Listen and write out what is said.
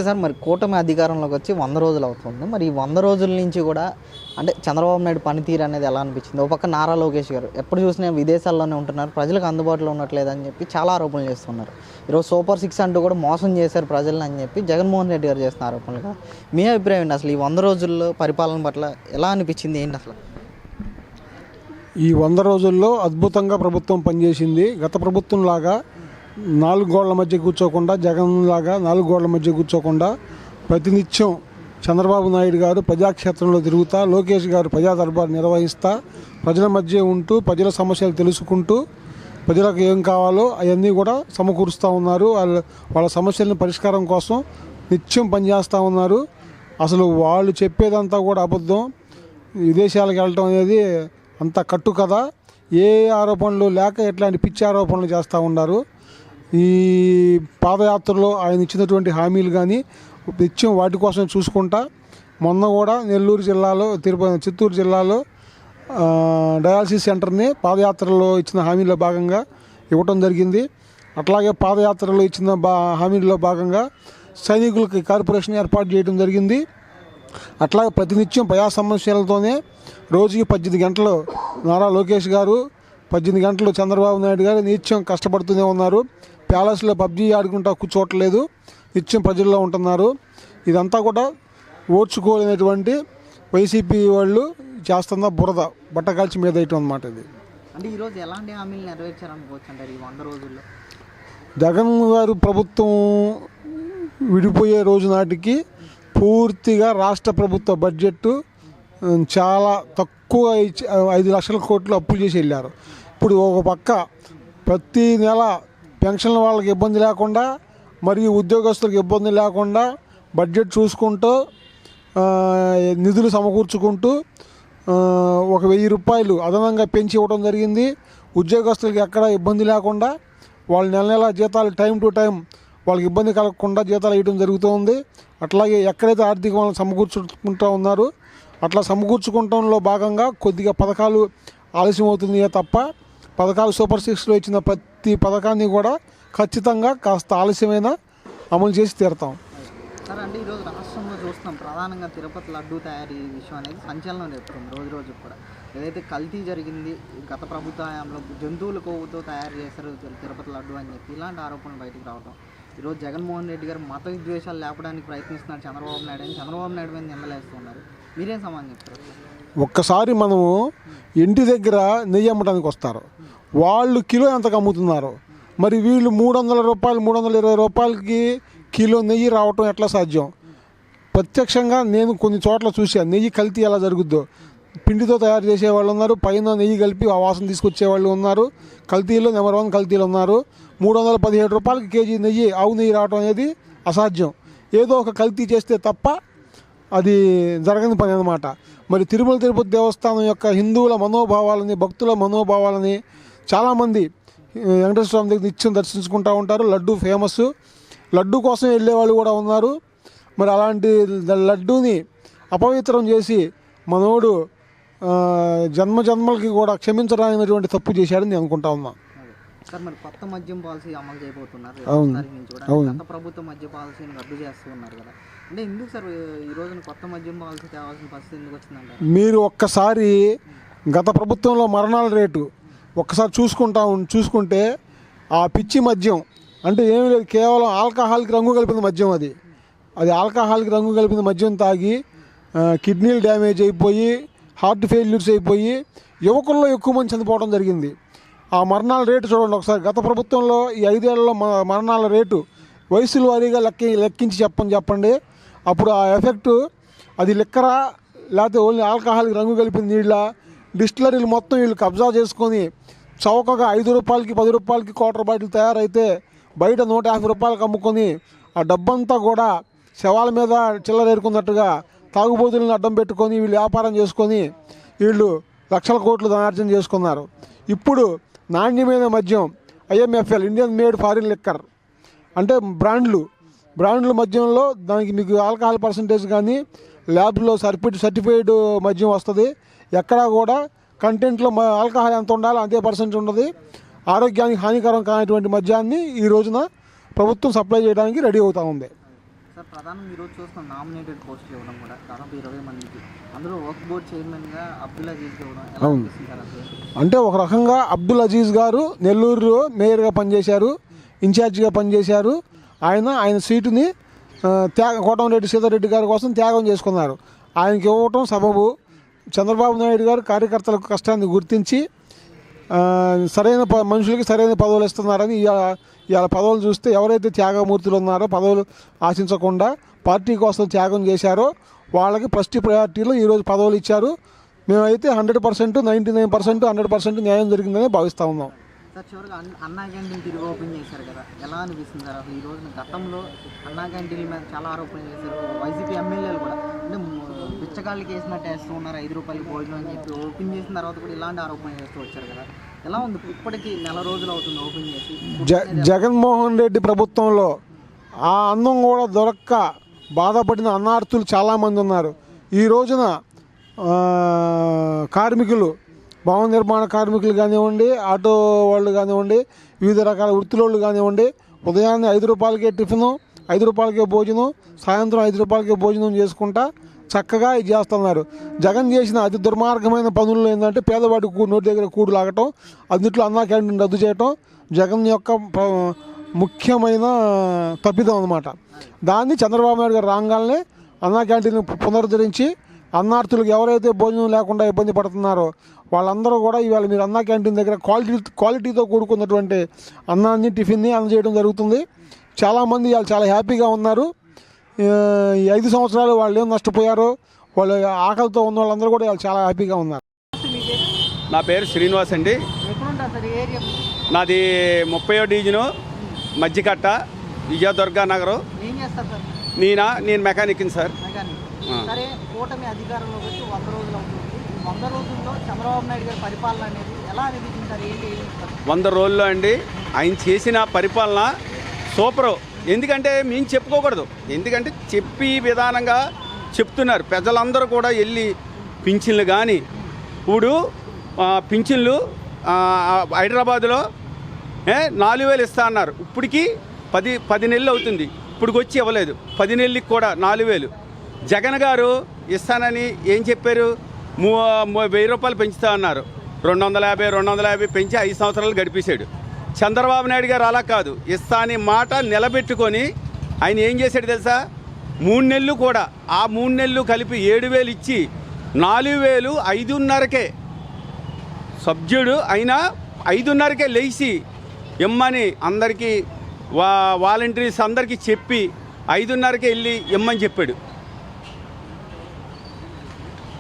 Sir మరి కూటమి అధికారంలోకి వచ్చి 100 రోజులు అవుతుంది. మరి ఈ 100 రోజుల నుంచి కూడా అంటే చంద్రబాబు నాయుడు పనితీరు అనేది ఎలా అనిపించింది? ఒక పక్క నారా లోకేష్ గారు ఎప్పుడు చూసినా విదేశాల్లోనే ఉంటున్నారు, ప్రజలకు అందుబాటులో ఉండట్లేదని చెప్పి చాలా ఆరోపణలు చేస్తున్నారు. ఈరోజు సూపర్ 6 అంటూ కూడా మోసం చేశారు ప్రజలను అని చెప్పి జగన్మోహన్ రెడ్డి గారు చేస్తున్న ఆరోపణలు. మీ అభిప్రాయం ఏంటి? అసలు ఈ 100 రోజుల్లో పరిపాలన పట్ల ఎలా అనిపించింది, ఏంటి అసలు? ఈ 100 రోజుల్లో అద్భుతంగా ప్రభుత్వం పనిచేసింది. గత ప్రభుత్వం లాగా 4 గోళ్ల మధ్య కూర్చోకుండా, జగన్ లాగా 4 గోళ్ల మధ్య కూర్చోకుండా ప్రతినిత్యం చంద్రబాబు నాయుడు గారు ప్రజాక్షేత్రంలో తిరుగుతా, లోకేష్ గారు ప్రజా దర్బారు నిర్వహిస్తా, ప్రజల మధ్య ఉంటూ ప్రజల సమస్యలు తెలుసుకుంటూ ప్రజలకు ఏం కావాలో అవన్నీ కూడా సమకూరుస్తూ ఉన్నారు. వాళ్ళ సమస్యలను పరిష్కారం కోసం నిత్యం పనిచేస్తూ ఉన్నారు. అసలు వాళ్ళు చెప్పేదంతా కూడా అబద్ధం. విదేశాలకు వెళ్ళటం అనేది అంత కట్టు కదా. ఏ ఆరోపణలు లేక ఎట్లాంటి పిచ్చి ఆరోపణలు చేస్తూ ఉన్నారు. ఈ పాదయాత్రలో ఆయన ఇచ్చినటువంటి హామీలు కానీ నిత్యం వాటి కోసం చూసుకుంటా, మొన్న కూడా నెల్లూరు జిల్లాలో, చిత్తూరు జిల్లాలో డయాలసిస్ సెంటర్ని పాదయాత్రలో ఇచ్చిన హామీలో భాగంగా ఇవ్వటం జరిగింది. అట్లాగే పాదయాత్రలో ఇచ్చిన హామీల్లో భాగంగా సైనికులకి కార్పొరేషన్ ఏర్పాటు చేయడం జరిగింది. అట్లాగే ప్రతినిత్యం ప్రజా సమస్యలతోనే రోజుకి 18 గంటలు నారా లోకేష్ గారు, 18 గంటలు చంద్రబాబు నాయుడు గారు నిత్యం కష్టపడుతూనే ఉన్నారు. ప్యాలెస్లో పబ్జీ ఆడుకుంటా కూర్చోవట్లేదు, నిత్యం ప్రజల్లో ఉంటున్నారు. ఇదంతా కూడా ఓర్చుకోలేనటువంటి వైసీపీ వాళ్ళు చేస్తున్న బురద బట్టకాల్చి మీద వేయటం అన్నమాట. ఇది అంటే ఈరోజు ఎలాంటి హామీలు నెరవేర్చారనుకోవచ్చు అంటారు ఈ 100 రోజుల్లో? జగన్ గారు ప్రభుత్వం విడిపోయే రోజు నాటికి పూర్తిగా రాష్ట్ర ప్రభుత్వ బడ్జెట్ చాలా తక్కువ 5 లక్షల కోట్లు అప్పులు చేసి వెళ్ళారు. ఇప్పుడు ఒక పక్క ప్రతి నెల పెన్షన్ల వాళ్ళకి ఇబ్బంది లేకుండా, మరియు ఉద్యోగస్తులకు ఇబ్బంది లేకుండా బడ్జెట్ చూసుకుంటూ నిధులు సమకూర్చుకుంటూ 1000 రూపాయలు అదనంగా పెంచి ఇవ్వడం జరిగింది. ఉద్యోగస్తులకి ఎక్కడ ఇబ్బంది లేకుండా వాళ్ళ నెల జీతాలు టైం టు టైం వాళ్ళకి ఇబ్బంది కలగకుండా జీతాలు ఇవ్వడం జరుగుతుంది. అట్లాగే ఎక్కడైతే ఆర్థిక వాళ్ళని సమకూర్చుకుంటూ ఉన్నారో అట్లా సమకూర్చుకుంటంలో భాగంగా కొద్దిగా పథకాలు ఆలస్యం అవుతున్నాయే తప్ప, పథకాలు సూపర్ 6లో ఇచ్చిన ప్రతి పథకాన్ని కూడా ఖచ్చితంగా కాస్త ఆలస్యమైన అమలు చేసి తీరుతాం. సార్, అంటే ఈరోజు రాష్ట్రంలో చూస్తున్నాం ప్రధానంగా తిరుపతి లడ్డూ తయారీ విషయం అనేది సంచలనం రేపుతుంది రోజు కూడా. ఏదైతే కల్తీ జరిగింది గత ప్రభుత్వ హయాంలో, జంతువుల కొవ్వుతో తయారు చేశారు తిరుపతి లడ్డు అని చెప్పి ఇలాంటి ఆరోపణలు బయటకు రావడం. ఈరోజు జగన్మోహన్ రెడ్డి గారు మత విద్వేషాలు లేపడానికి ప్రయత్నిస్తున్నారు చంద్రబాబు నాయుడు అని చంద్రబాబు నాయుడు మీద నిందలేస్తున్నారు. మీరేం సమాధానం చెప్తారు? ఒక్కసారి మనము ఇంటి దగ్గర నెయ్యి అమ్మడానికి వస్తారు, వాళ్ళు కిలో ఎంతకు అమ్ముతున్నారు, మరి వీళ్ళు 300 రూపాయలు 320 రూపాయలకి కిలో నెయ్యి రావటం ఎట్లా సాధ్యం? ప్రత్యక్షంగా నేను కొన్ని చోట్ల చూశాను నెయ్యి కల్తీ ఎలా జరుగుద్దో. పిండితో తయారు చేసేవాళ్ళు ఉన్నారు, పైన నెయ్యి కలిపి ఆ వాసన తీసుకొచ్చేవాళ్ళు ఉన్నారు. కల్తీలో నెంబర్ 1 కల్తీలు ఉన్నారు. 317 రూపాయలకి కేజీ నెయ్యి, ఆవు నెయ్యి రావడం అనేది అసాధ్యం. ఏదో ఒక కల్తీ చేస్తే తప్ప అది జరగని పని అన్నమాట. మరి తిరుమల తిరుపతి దేవస్థానం యొక్క హిందువుల మనోభావాలని, భక్తుల మనోభావాలని చాలామంది వెంకటేశ్వర స్వామి దగ్గర నిత్యం దర్శించుకుంటూ ఉంటారు. లడ్డు ఫేమస్, లడ్డు కోసం వెళ్ళేవాళ్ళు కూడా ఉన్నారు. మరి అలాంటి లడ్డూని అపవిత్రం చేసి మనోడు జన్మలకి కూడా క్షమించరానిటువంటి తప్పు చేశాడని నేను అనుకుంటా ఉన్నా. సార్, మరి కొత్త మద్యం పాలసీ అమలు చేయబోతున్నారు. గత ప్రభుత్వ మద్య పాలసీని రద్దు చేస్తూ ఉన్నారు కదా, అంటే ఎందుకు సార్ ఈ రోజున కొత్త మద్యం పాలసీ తేవాల్సిన పరిస్థితి ఎందుకు వచ్చిందంటారు? మీరు ఒక్కసారి గత ప్రభుత్వంలో మరణాల రేటు ఒక్కసారి చూసుకుంటే ఆ పిచ్చి మద్యం అంటే ఏమీ లేదు, కేవలం ఆల్కహాల్కి రంగు కలిపిన మద్యం. అది ఆల్కహాల్కి రంగు కలిపిన మద్యం తాగి కిడ్నీలు డ్యామేజ్ అయిపోయి, హార్ట్ ఫెయిల్యూర్స్ అయిపోయి యువకుల్లో ఎక్కువ మంది చనిపోవడం జరిగింది. ఆ మరణాల రేటు చూడండి ఒకసారి. గత ప్రభుత్వంలో ఈ 5 ఏళ్లలో మరణాల రేటు వయసుల వారీగా లెక్కించి చెప్పండి. అప్పుడు ఆ ఎఫెక్టు అది లిక్కరా లేకపోతే ఓన్లీ ఆల్కహాల్కి రంగు కలిపిన నీళ్ళ, డిస్టిలరీలు మొత్తం వీళ్ళు కబ్జా చేసుకొని చౌకగా 5 రూపాయలకి 10 రూపాయలకి క్వార్టర్ బాటిల్ తయారైతే బయట 150 రూపాయలకి అమ్ముకొని ఆ డబ్బంతా కూడా శవాల మీద చిల్లరేరుకున్నట్టుగా తాగుబోతులను అడ్డం పెట్టుకొని వీళ్ళు వ్యాపారం చేసుకొని వీళ్ళు లక్షల కోట్లు ధనార్జన చేసుకున్నారు. ఇప్పుడు నాణ్యమైన మద్యం IMFL, Indian made foreign liquor అంటే బ్రాండ్లు మద్యంలో దానికి మీకు ఆల్కహాల్ పర్సంటేజ్ కానీ ల్యాబ్లో సర్టిఫైడ్ మద్యం వస్తుంది. ఎక్కడా కూడా కంటెంట్లో ఆల్కహాల్ ఎంత ఉండాలో అంతే పర్సెంట్ ఉండదు. ఆరోగ్యానికి హానికరం కానటువంటి మద్యాన్ని ఈ రోజున ప్రభుత్వం సప్లై చేయడానికి రెడీ అవుతూ ఉంది. సార్ ప్రధానంగా ఈరోజు చూస్తున్నాం నామినేటెడ్ పోస్టులు ఇవ్వడం కూడా దాదాపు 20 మందికి, అందులో వర్క్ బోర్డ్ చైర్మన్గా అబ్దుల్ అజీజ్ ఇవ్వడం ఎలా అనిపిస్తుంది సార్ అసలు? అంటే ఒక రకంగా అబ్దుల్ అజీజ్ గారు నెల్లూరు మేయర్గా పనిచేశారు, ఇన్ఛార్జిగా పనిచేశారు. ఆయన సీటుని కోటమిరెడ్డి సీతారెడ్డి గారి కోసం త్యాగం చేసుకున్నారు. ఆయనకి ఇవ్వటం సబబు చంద్రబాబు నాయుడు గారు కార్యకర్తల కష్టాన్ని గుర్తించి సరైన మనుషులకి సరైన పదవులు ఇస్తున్నారని ఇవాళ పదవులు చూస్తే ఎవరైతే త్యాగమూర్తులు ఉన్నారో పదవులు ఆశించకుండా పార్టీ కోసం త్యాగం చేశారో వాళ్ళకి ఫస్ట్ ప్రయారిటీలో ఈరోజు పదవులు ఇచ్చారు. మేమైతే 100%, 99%, 100% న్యాయం జరిగిందని భావిస్తూ ఉన్నాం. సార్ చివరిగా అన్నా క్యాంటీన్ తిరిగి ఓపెన్ చేశారు కదా, ఎలా అనిపిస్తుంది సార్ అసలు? ఈ రోజున గతంలో అన్నా క్యాంటీన్ల మీద చాలా ఆరోపణలు చేశారు వైసీపీ ఎమ్మెల్యేలు కూడా, అంటే బిచ్చగాళ్ళకి వేసినట్టు వేస్తూ ఉన్నారు 5 రూపాయలకి భోజనం అని చెప్పి. ఓపెన్ చేసిన తర్వాత కూడా ఇలాంటి ఆరోపణలు చేస్తూ వచ్చారు కదా, ఎలా ఉంది? ఇప్పటికీ నెల రోజులు అవుతుంది ఓపెన్ చేసి. జగన్మోహన్ రెడ్డి ప్రభుత్వంలో ఆ అన్నం కూడా దొరక్క బాధపడిన అన్నార్థులు చాలామంది ఉన్నారు. ఈ రోజున కార్మికులు, భవన నిర్మాణ కార్మికులు కానివ్వండి, ఆటో వాళ్ళు కానివ్వండి, వివిధ రకాల వృత్తులోళ్ళు కానివ్వండి, ఉదయాన్నే 5 రూపాయలకే టిఫిను, 5 రూపాయలకే భోజనం, సాయంత్రం 5 రూపాయలకే భోజనం చేసుకుంటా చక్కగా ఇది చేస్తున్నారు. జగన్ చేసిన అతి దుర్మార్గమైన పనులు ఏంటంటే పేదవాడి నోటి దగ్గర కూడు లాగటం, అన్నింటిలో అన్నా క్యాంటీన్ రద్దు చేయటం జగన్ యొక్క ముఖ్యమైన తప్పిదం అన్నమాట. దాన్ని చంద్రబాబు నాయుడు గారు రాగానే అన్నా క్యాంటీన్ పునరుద్ధరించి అన్నార్థులకు ఎవరైతే భోజనం లేకుండా ఇబ్బంది పడుతున్నారో వాళ్ళందరూ కూడా ఇవాళ మీరు అన్నా క్యాంటీన్ దగ్గర క్వాలిటీతో కూడుకున్నటువంటి అన్నాన్ని, టిఫిన్ని అందజేయడం జరుగుతుంది. చాలామంది ఇవాళ చాలా హ్యాపీగా ఉన్నారు. ఈ 5 సంవత్సరాలు వాళ్ళు ఏం నష్టపోయారో, వాళ్ళు ఆకలితో ఉన్న వాళ్ళందరూ కూడా ఇవాళ చాలా హ్యాపీగా ఉన్నారు. నా పేరు శ్రీనివాస్ అండి. నాది 30వ డివిజను మధ్యకట్ట, విజయదుర్గా నగరం. నేను మెకానిక్ సార్. సరే, కూటమి అధికారంలోకి వచ్చి 100 రోజులు అవుతుంది. 100 రోజుల్లో చంద్రబాబు నాయుడు గారి పరిపాలన అనేది ఎలా అనిపించింది సార్? ఏంటి 100 రోజుల్లో అండి ఆయన చేసిన పరిపాలన సూపరు. ఎందుకంటే మేము చెప్పుకోకూడదు, ఎందుకంటే చెప్పి విధానంగా చెప్తున్నారు. ప్రజలందరూ కూడా వెళ్ళి పింఛన్లు కానీ, ఇప్పుడు పింఛన్లు హైదరాబాదులో 4,000 ఇస్తా అన్నారు. ఇప్పటికి 10 నెలలు అవుతుంది, ఇప్పుడు వచ్చి ఇవ్వలేదు. 10 నెలలకి కూడా 4,000. జగన్ గారు ఇస్తానని ఏం చెప్పారు? 1,000 రూపాయలు పెంచుతా అన్నారు. 250 పెంచి 5 సంవత్సరాలు గడిపేశాడు. చంద్రబాబు నాయుడు గారు అలా కాదు, ఇస్తా అని మాట నిలబెట్టుకొని ఆయన ఏం చేశాడు తెలుసా? 3 నెలలు కూడా, ఆ 3 నెలలు కలిపి 7,000 ఇచ్చి 4,000 5:30కే సబ్జెక్టు అయినా 5:30కే లేచి ఇమ్మని అందరికీ వాలంటీర్స్ అందరికీ చెప్పి 5:30కే వెళ్ళి ఇమ్మని చెప్పాడు.